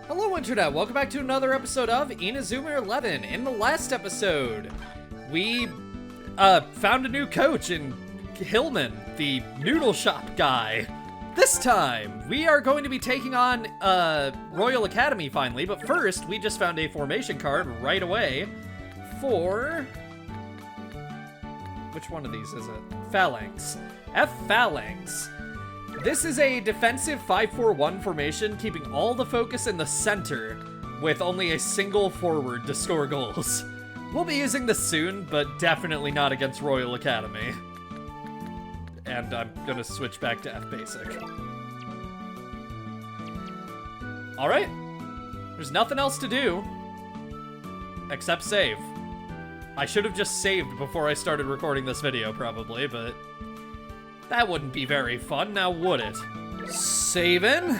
Hello Internet, welcome back to another episode of Inazuma 11. In the last episode, we found a new coach in Hillman, the noodle shop guy. This time, we are going to be taking on Royal Academy finally, but first, we just found a formation card right away for... which one of these is it? Phalanx. Phalanx. This is a defensive 5-4-1 formation, keeping all the focus in the center, with only a single forward to score goals. We'll be using this soon, but definitely not against Royal Academy. And I'm gonna switch back to F-Basic. Alright. There's nothing else to do, except save. I should have just saved before I started recording this video, probably, but... that wouldn't be very fun, now would it? Saving.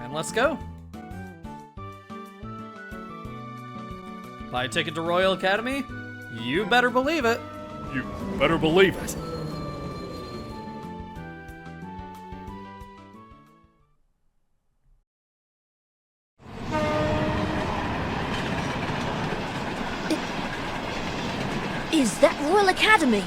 And let's go. Buy a ticket to Royal Academy? You better believe it. You better believe it. Is that Royal Academy?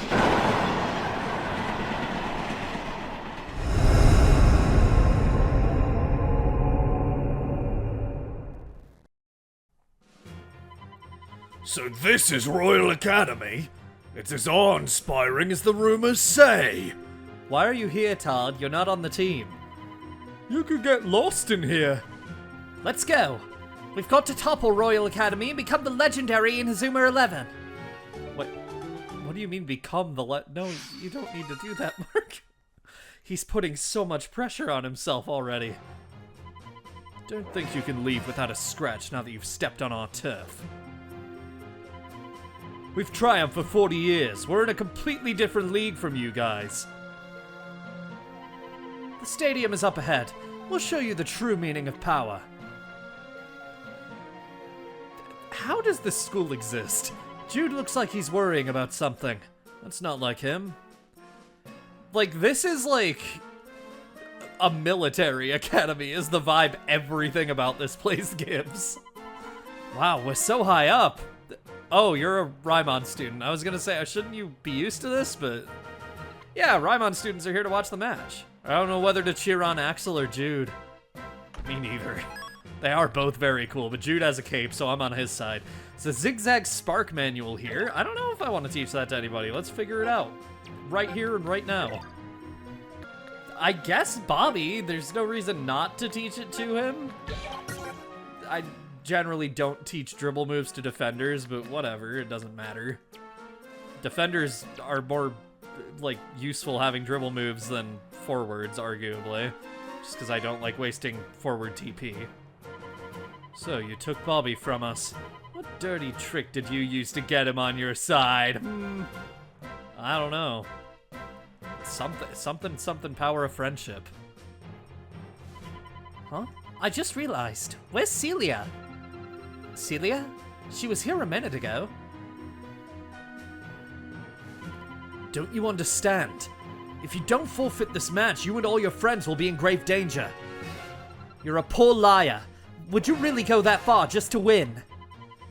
So this is Royal Academy? It's as awe-inspiring as the rumors say. Why are you here, Todd? You're not on the team. You could get lost in here. Let's go. We've got to topple Royal Academy and become the legendary Inazuma 11. What do you mean become the No, you don't need to do that, Mark. He's putting so much pressure on himself already. Don't think you can leave without a scratch now that you've stepped on our turf. We've triumphed for 40 years. We're in a completely different league from you guys. The stadium is up ahead. We'll show you the true meaning of power. How does this school exist? Jude looks like he's worrying about something. That's not like him. Like, this is like a military academy is the vibe everything about this place gives. Wow, we're so high up. Oh, you're a Raimon student. I was gonna say, shouldn't you be used to this, but... yeah, Raimon students are here to watch the match. I don't know whether to cheer on Axel or Jude. Me neither. They are both very cool, but Jude has a cape, so I'm on his side. It's a Zigzag Spark manual here. I don't know if I want to teach that to anybody. Let's figure it out. Right here and right now. I guess Bobby, there's no reason not to teach it to him. I generally don't teach dribble moves to defenders, but whatever, it doesn't matter. Defenders are more, like, useful having dribble moves than forwards, arguably. Just because I don't like wasting forward TP. So, you took Bobby from us. What dirty trick did you use to get him on your side? I don't know. Something power of friendship. Huh? I just realized. Where's Celia? Celia? She was here a minute ago. Don't you understand? If you don't forfeit this match, you and all your friends will be in grave danger. You're a poor liar. Would you really go that far just to win?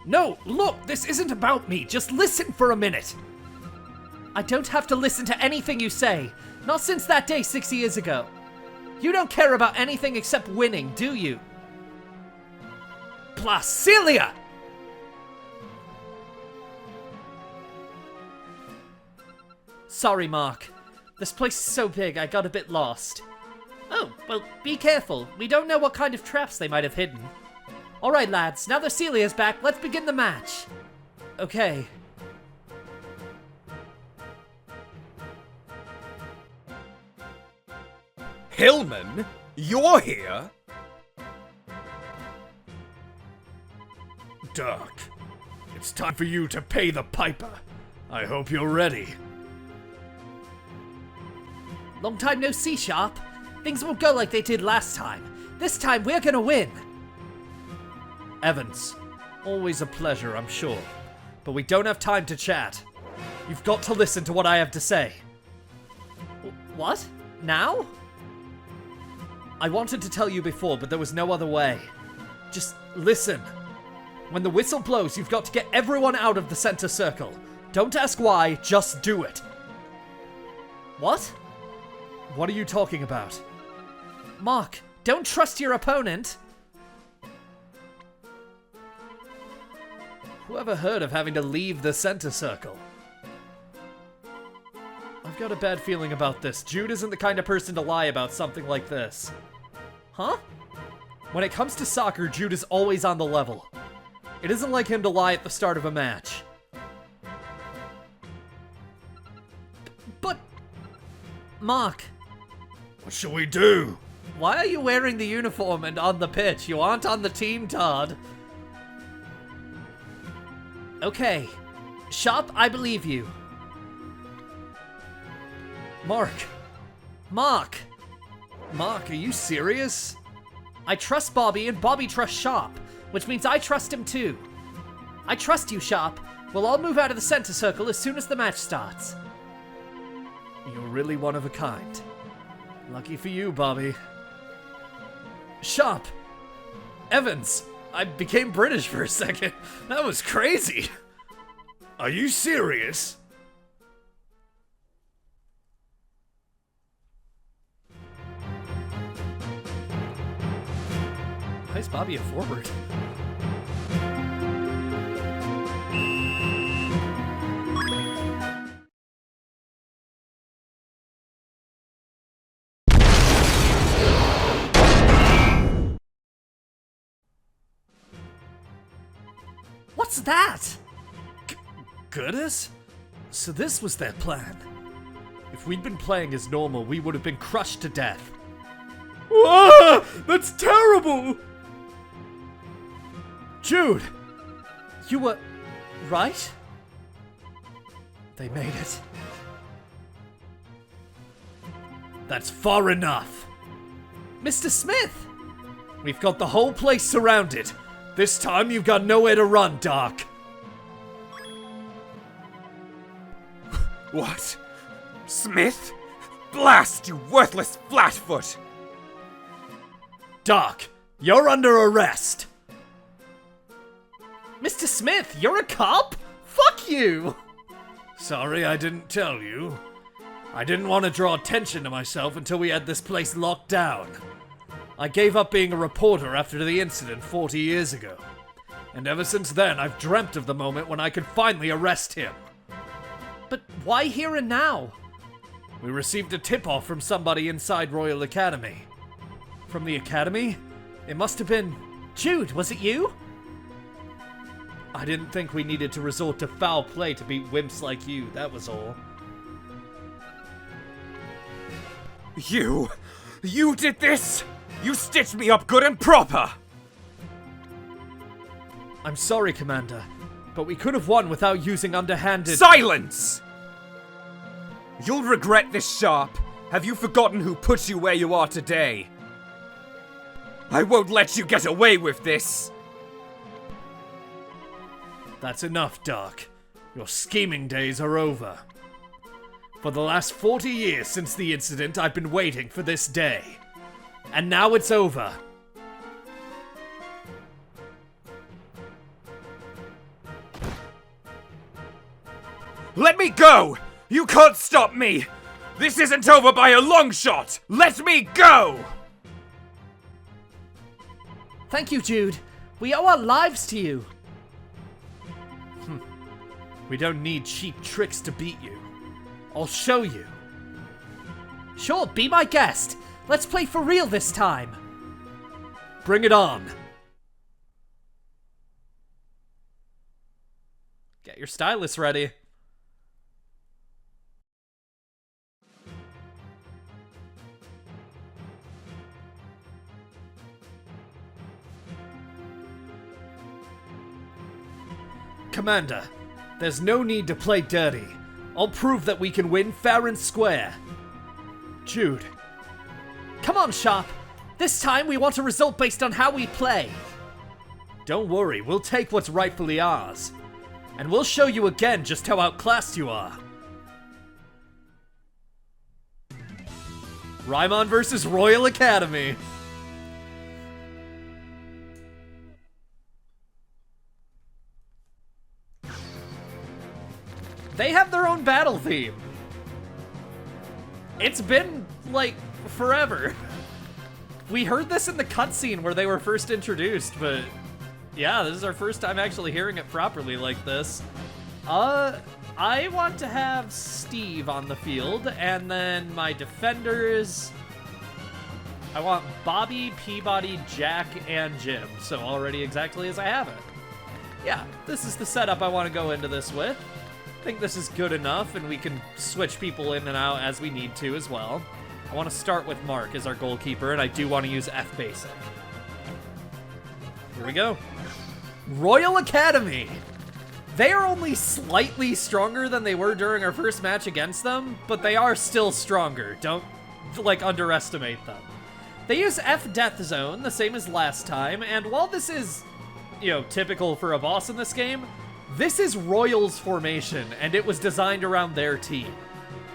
No, look, this isn't about me. Just listen for a minute. I don't have to listen to anything you say. Not since that day 6 years ago. You don't care about anything except winning, do you? Placilia! Sorry, Mark. This place is so big, I got a bit lost. Oh, well, be careful. We don't know what kind of traps they might have hidden. Alright, lads, now that Celia's back, let's begin the match. Okay. Hillman? You're here? Doc, it's time for you to pay the piper. I hope you're ready. Long time no see, Sharp. Things won't go like they did last time. This time, we're gonna win. Evans, always a pleasure, I'm sure. But we don't have time to chat. You've got to listen to what I have to say. What? Now? I wanted to tell you before, but there was no other way. Just listen. When the whistle blows, you've got to get everyone out of the center circle. Don't ask why, just do it. What? What are you talking about? Mark, don't trust your opponent. Whoever heard of having to leave the center circle? I've got a bad feeling about this. Jude isn't the kind of person to lie about something like this. Huh? When it comes to soccer, Jude is always on the level. It isn't like him to lie at the start of a match. But... Mark. What shall we do? Why are you wearing the uniform and on the pitch? You aren't on the team, Todd. Okay. Sharp, I believe you. Mark, are you serious? I trust Bobby and Bobby trusts Sharp, which means I trust him too. I trust you, Sharp. We'll all move out of the center circle as soon as the match starts. You're really one of a kind. Lucky for you, Bobby. Sharp! Evans! I became British for a second. That was crazy. Are you serious? Why is Bobby a forward? What's that? Goodness? So this was their plan. If we'd been playing as normal, we would have been crushed to death. Ah, that's terrible! Jude! You were... right? They made it. That's far enough. Mr. Smith! We've got the whole place surrounded. This time you've got nowhere to run, Doc. What? Smith? Blast, you worthless flatfoot! Doc, you're under arrest. Mr. Smith, you're a cop? Fuck you! Sorry I didn't tell you. I didn't want to draw attention to myself until we had this place locked down. I gave up being a reporter after the incident 40 years ago. And ever since then, I've dreamt of the moment when I could finally arrest him. But why here and now? We received a tip-off from somebody inside Royal Academy. From the Academy? It must have been... Jude, was it you? I didn't think we needed to resort to foul play to beat wimps like you, that was all. You did this? You stitched me up good and proper! I'm sorry, Commander, but we could have won without using underhanded— Silence! You'll regret this, Sharp. Have you forgotten who put you where you are today? I won't let you get away with this! That's enough, Doc. Your scheming days are over. For the last 40 years since the incident, I've been waiting for this day. And now it's over. Let me go! You can't stop me! This isn't over by a long shot! Let me go! Thank you, Jude. We owe our lives to you. We don't need cheap tricks to beat you. I'll show you. Sure, be my guest. Let's play for real this time. Bring it on. Get your stylus ready. Commander, there's no need to play dirty. I'll prove that we can win fair and square. Jude. Come on, Sharp. This time we want a result based on how we play. Don't worry, we'll take what's rightfully ours. And we'll show you again just how outclassed you are. Raimon versus Royal Academy. own battle theme. It's been, like, forever. We heard this in the cutscene where they were first introduced, but yeah, this is our first time actually hearing it properly like this. I want to have Steve on the field, and then my defenders, I want Bobby, Peabody, Jack, and Jim, so already exactly as I have it. Yeah, this is the setup I want to go into this with. I think this is good enough, and we can switch people in and out as we need to as well. I want to start with Mark as our goalkeeper, and I do want to use F Basic. Here we go. Royal Academy! They are only slightly stronger than they were during our first match against them, but they are still stronger. Don't, like, underestimate them. They use F Death Zone, the same as last time, and while this is, you know, typical for a boss in this game, this is Royals formation, and it was designed around their team.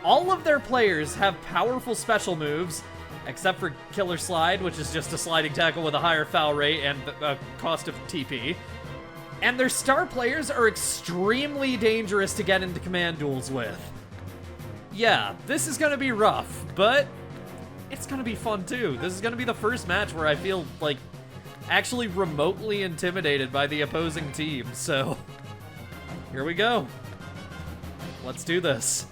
All of their players have powerful special moves, except for Killer Slide, which is just a sliding tackle with a higher foul rate and a cost of TP. And their star players are extremely dangerous to get into command duels with. Yeah, this is gonna be rough, but it's gonna be fun too. This is gonna be the first match where I feel, like, actually remotely intimidated by the opposing team, so here we go. Let's do this.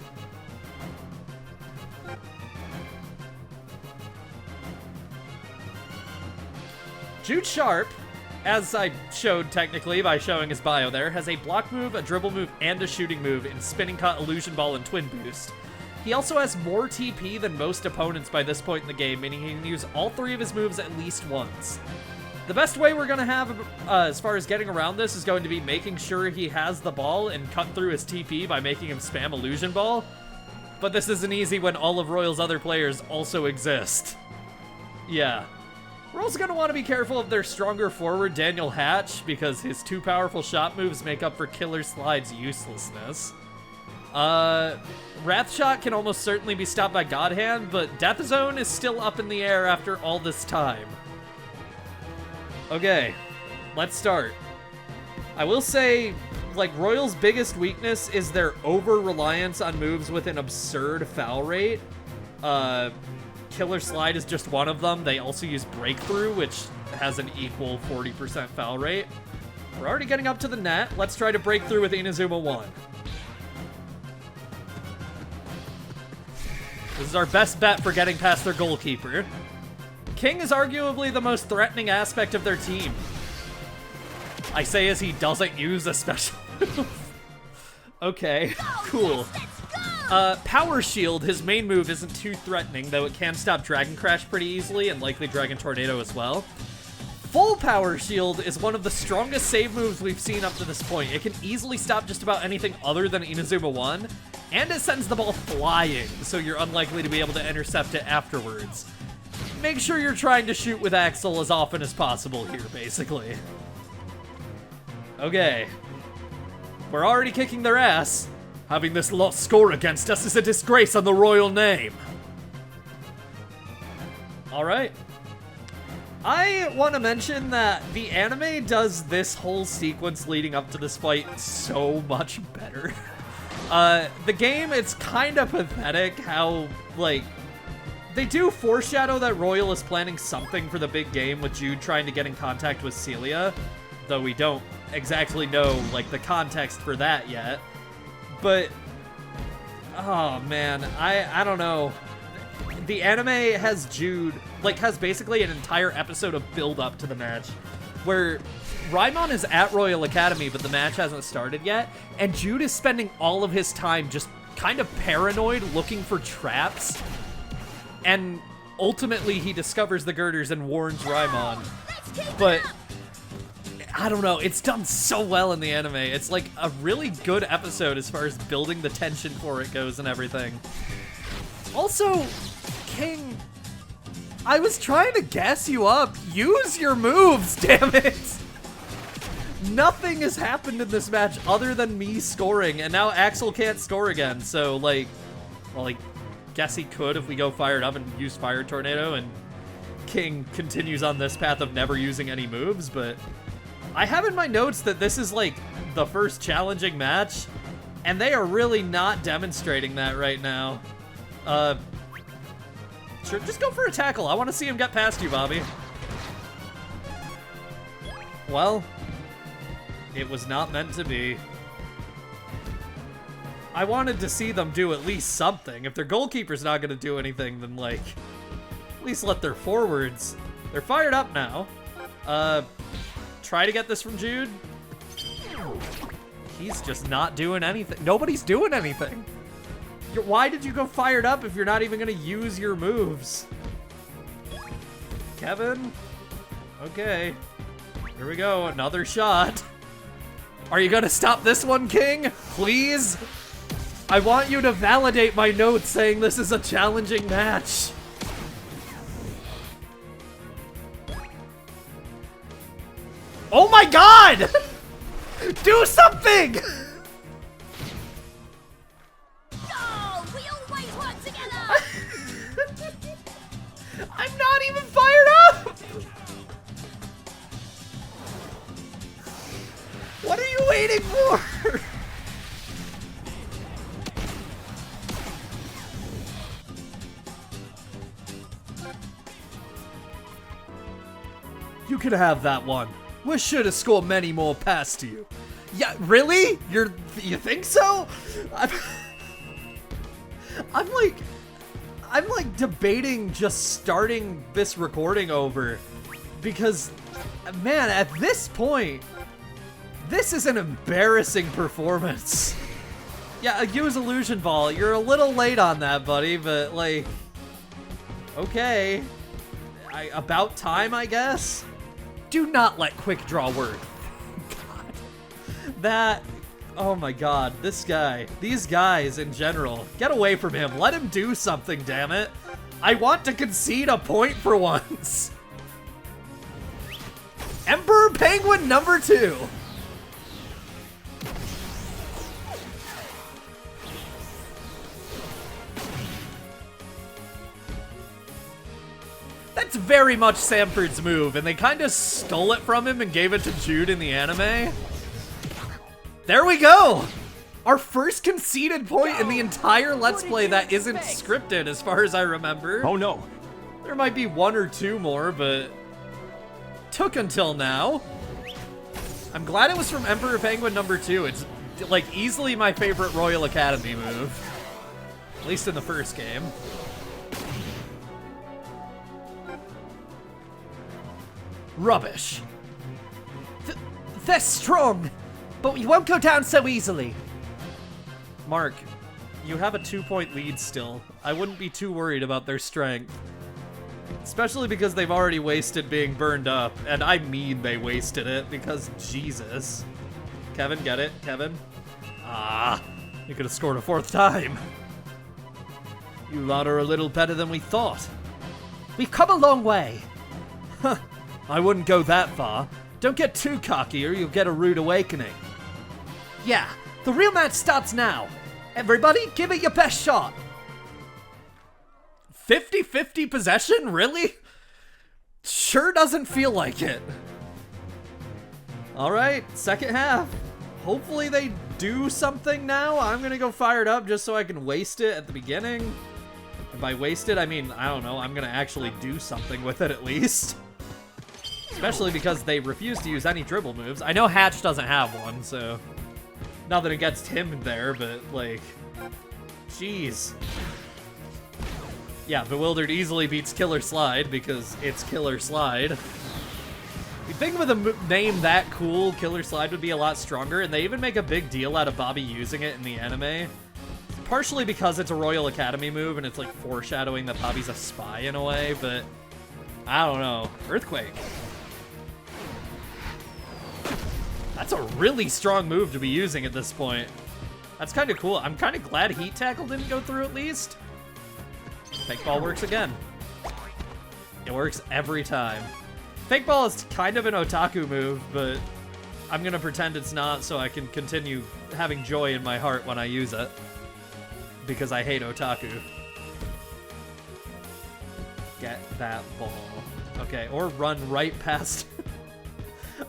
Jude Sharp, as I showed technically by showing his bio there, has a block move, a dribble move, and a shooting move in Spinning Cut, Illusion Ball, and Twin Boost. He also has more TP than most opponents by this point in the game, meaning he can use all three of his moves at least once. The best way we're going to have as far as getting around this is going to be making sure he has the ball and cut through his TP by making him spam Illusion Ball. But this isn't easy when all of Royal's other players also exist. Yeah. We're also going to want to be careful of their stronger forward, Daniel Hatch, because his two powerful shot moves make up for Killer Slide's uselessness. Wrath Shot can almost certainly be stopped by God Hand, but Death Zone is still up in the air after all this time. Okay, let's start. I will say, like, Royal's biggest weakness is their over-reliance on moves with an absurd foul rate. Killer Slide is just one of them. They also use Breakthrough, which has an equal 40% foul rate. We're already getting up to the net. Let's try to break through with Inazuma 1. This is our best bet for getting past their goalkeeper. King is arguably the most threatening aspect of their team. I say as he doesn't use a special move. Okay, cool. Power Shield, his main move, isn't too threatening, though it can stop Dragon Crash pretty easily, and likely Dragon Tornado as well. Full Power Shield is one of the strongest save moves we've seen up to this point. It can easily stop just about anything other than Inazuma 1, and it sends the ball flying, so you're unlikely to be able to intercept it afterwards. Make sure you're trying to shoot with Axel as often as possible here, basically. Okay. We're already kicking their ass. Having this lost score against us is a disgrace on the royal name. Alright. I want to mention that the anime does this whole sequence leading up to this fight so much better. The game, it's kind of pathetic how, like, they do foreshadow that Royal is planning something for the big game with Jude trying to get in contact with Celia, though we don't exactly know, like, the context for that yet. But, oh man, I don't know. The anime has Jude, like, has basically an entire episode of build-up to the match, where Raimon is at Royal Academy, but the match hasn't started yet, and Jude is spending all of his time just kind of paranoid, looking for traps, and ultimately he discovers the girders and warns Raimon. But I don't know, it's done so well in the anime. It's like a really good episode as far as building the tension for it goes and everything. Also, King, I was trying to gas you up. Use your moves, damn it! Nothing has happened in this match other than me scoring, and now Axel can't score again, so, like, well, I guess he could if we go fired up and use Fire Tornado, and King continues on this path of never using any moves, but I have in my notes that this is, like, the first challenging match, And they are really not demonstrating that right now. Sure, just go for a tackle. I want to see him get past you, Bobby. Well, it was not meant to be. I wanted to see them do at least something. If their goalkeeper's not going to do anything, then, like, at least let their forwards... They're fired up now. Try to get this from Jude. He's just not doing anything. Nobody's doing anything. Why did you go fired up if you're not even going to use your moves? Kevin? Okay. Here we go. Another shot. Are you going to stop this one, King? Please? I want you to validate my notes saying this is a challenging match. Oh my god! Do something! Oh, we always work together! I'm not even fired up! What are you waiting for? You can have that one. We're sure to score many more past you. Yeah, really? You think so? I'm like debating just starting this recording over because, man, at this point, this is an embarrassing performance. Yeah, use Illusion Ball. You're a little late on that, buddy, but like, okay. About time, I guess? Do not let quick draw work. God. That, oh my god, this guy, these guys in general, get away from him. Let him do something, damn it. I want to concede a point for once. Emperor Penguin number 2. That's very much Samford's move, and they kind of stole it from him and gave it to Jude in the anime. There we go! Our first conceded point in the entire Let's Play that isn't scripted, as far as I remember. Oh no. There might be 1 or 2 more, but took until now. I'm glad it was from Emperor Penguin number 2. It's, like, easily my favorite Royal Academy move. At least in the first game. Rubbish. They're strong, but we won't go down so easily. Mark, you have a 2-point lead still. I wouldn't be too worried about their strength. Especially because they've already wasted being burned up, and I mean they wasted it, because Jesus. Kevin, get it? Kevin? Ah, you could have scored a 4th time. You lot are a little better than we thought. We've come a long way. Huh. I wouldn't go that far. Don't get too cocky or you'll get a rude awakening. Yeah, the real match starts now. Everybody, give it your best shot. 50-50 possession? Really? Sure doesn't feel like it. Alright, second half. Hopefully they do something now. I'm gonna go fired up just so I can waste it at the beginning. And by waste it, I mean, I don't know, I'm gonna actually do something with it at least. Especially because they refuse to use any dribble moves. I know Hatch doesn't have one, so... Nothing against him there, but, like... Jeez. Yeah, Bewildered easily beats Killer Slide because it's Killer Slide. You'd think with a name that cool, Killer Slide would be a lot stronger, and they even make a big deal out of Bobby using it in the anime. Partially because it's a Royal Academy move, and it's, like, foreshadowing that Bobby's a spy in a way, but... I don't know. Earthquake. That's a really strong move to be using at this point. That's kind of cool. I'm kind of glad Heat Tackle didn't go through at least. Fake Ball works again. It works every time. Fake Ball is kind of an otaku move, but I'm going to pretend it's not so I can continue having joy in my heart when I use it. Because I hate otaku. Get that ball. Okay, or run right past...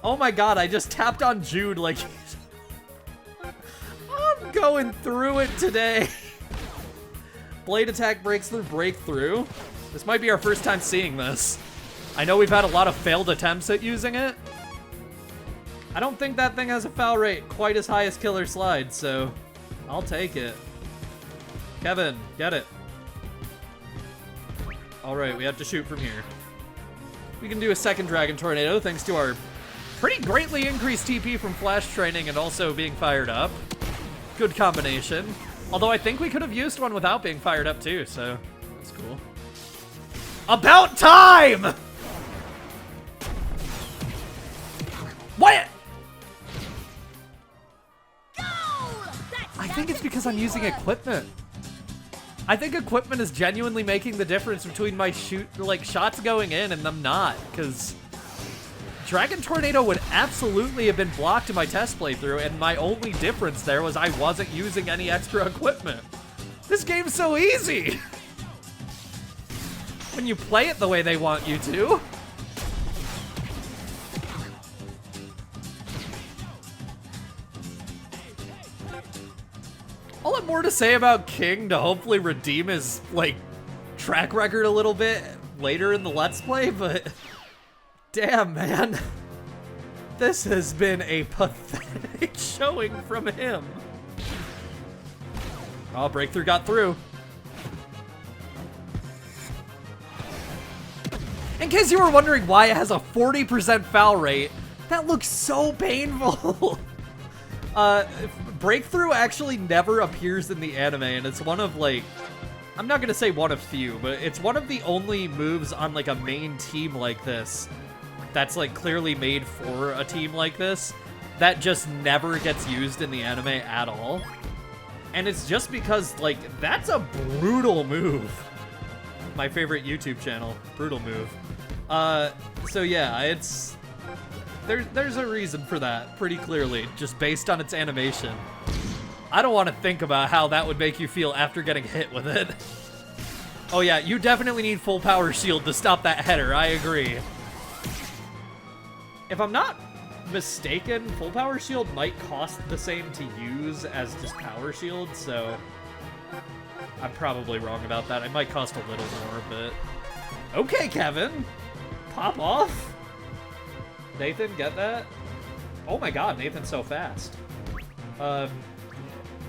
Oh my god, I just tapped on Jude like... Oh going through it today. Blade attack breaks through breakthrough. This might be our first time seeing this. I know we've had a lot of failed attempts at using it. I don't think that thing has a foul rate quite as high as Killer Slide, so I'll take it. Kevin, get it. Alright, we have to shoot from here. We can do a second Dragon Tornado thanks to our pretty greatly increased TP from Flash Training and also being fired up. Good combination. Although I think we could have used one without being fired up too, so that's cool. About time! What? I think it's because I'm using equipment. I think equipment is genuinely making the difference between my shots going in and them not, because Dragon Tornado would absolutely have been blocked in my test playthrough, and my only difference there was I wasn't using any extra equipment. This game's so easy! When you play it the way they want you to. I'll have more to say about King to hopefully redeem his, track record a little bit later in the Let's Play, but damn, man. This has been a pathetic showing from him. Oh, breakthrough got through. In case you were wondering why it has a 40% foul rate, that looks so painful. Breakthrough actually never appears in the anime, and it's one of, I'm not gonna say one of few, but it's one of the only moves on, a main team like this that's, clearly made for a team like this that just never gets used in the anime at all. And it's just because, that's a brutal move. My favorite YouTube channel, brutal move. So yeah, it's... There's a reason for that, pretty clearly, just based on its animation. I don't want to think about how that would make you feel after getting hit with it. Oh yeah, you definitely need full power shield to stop that header, I agree. If I'm not mistaken, full power shield might cost the same to use as just power shield, so I'm probably wrong about that. It might cost a little more, but... Okay, Kevin! Pop off! Nathan, get that? Oh my god, Nathan's so fast.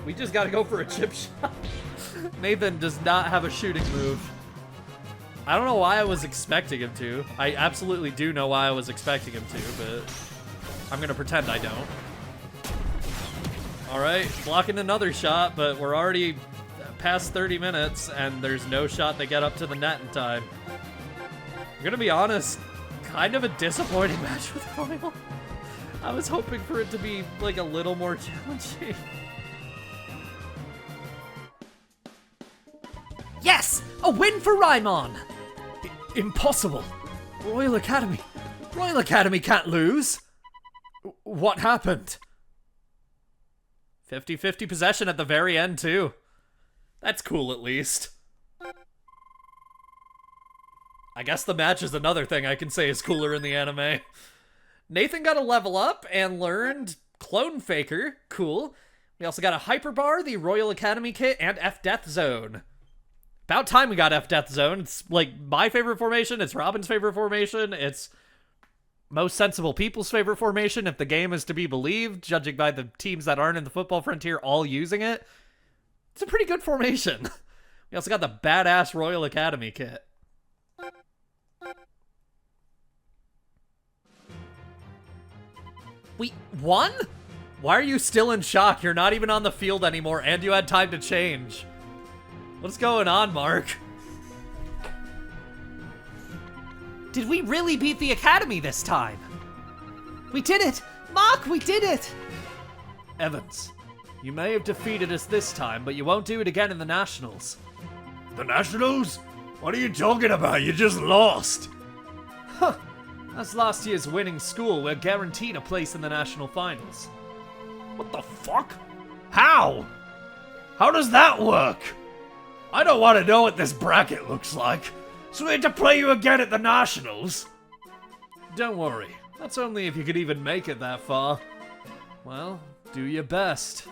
We just gotta go for a chip shot. Nathan does not have a shooting move. I don't know why I was expecting him to. I absolutely do know why I was expecting him to, but I'm gonna pretend I don't. Alright, blocking another shot, but we're already past 30 minutes, and there's no shot to get up to the net in time. I'm gonna be honest, kind of a disappointing match with Royal. I was hoping for it to be, a little more challenging. Yes! A win for Raimon! Impossible! Royal Academy! Royal Academy can't lose! What happened? 50-50 possession at the very end, too. That's cool, at least. I guess the match is another thing I can say is cooler in the anime. Nathan got a level up and learned Clone Faker. Cool. We also got a Hyperbar, the Royal Academy kit, and F-Death Zone. About time we got F-Death Zone. It's, my favorite formation. It's Robin's favorite formation. It's most sensible people's favorite formation, if the game is to be believed, judging by the teams that aren't in the Football Frontier all using it. It's a pretty good formation. We also got the badass Royal Academy kit. We won? Why are you still in shock? You're not even on the field anymore, and you had time to change. What's going on, Mark? Did we really beat the Academy this time? We did it! Mark, we did it! Evans, you may have defeated us this time, but you won't do it again in the Nationals. The Nationals? What are you talking about? You just lost. Huh. As last year's winning school, we're guaranteed a place in the National Finals. What the fuck? How? How does that work? I don't want to know what this bracket looks like, so we had to play you again at the Nationals. Don't worry, that's only if you could even make it that far. Well, do your best.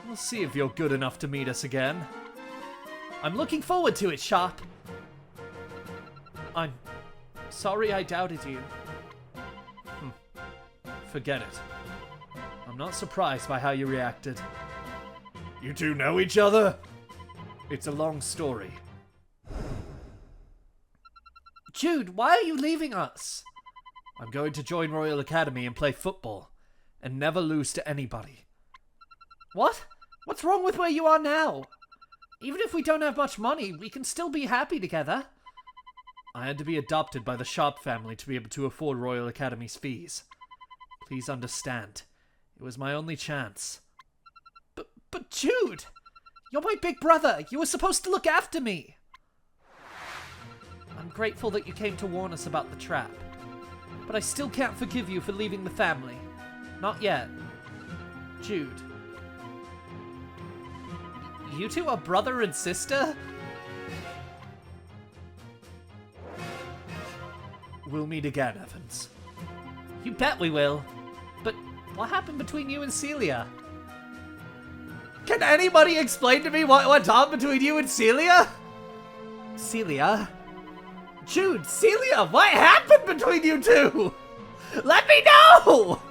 We'll see if you're good enough to meet us again. I'm looking forward to it, Sharp. I'm sorry I doubted you. Forget it. I'm not surprised by how you reacted. You two know each other? It's a long story. Jude, why are you leaving us? I'm going to join Royal Academy and play football. And never lose to anybody. What? What's wrong with where you are now? Even if we don't have much money, we can still be happy together. I had to be adopted by the Sharp family to be able to afford Royal Academy's fees. Please understand. It was my only chance. But Jude! You're my big brother! You were supposed to look after me! I'm grateful that you came to warn us about the trap. But I still can't forgive you for leaving the family. Not yet. Jude. You two are brother and sister? We'll meet again, Evans. You bet we will. But what happened between you and Celia? Can anybody explain to me what went on between you and Celia? Celia? Jude, Celia, what happened between you two? Let me know!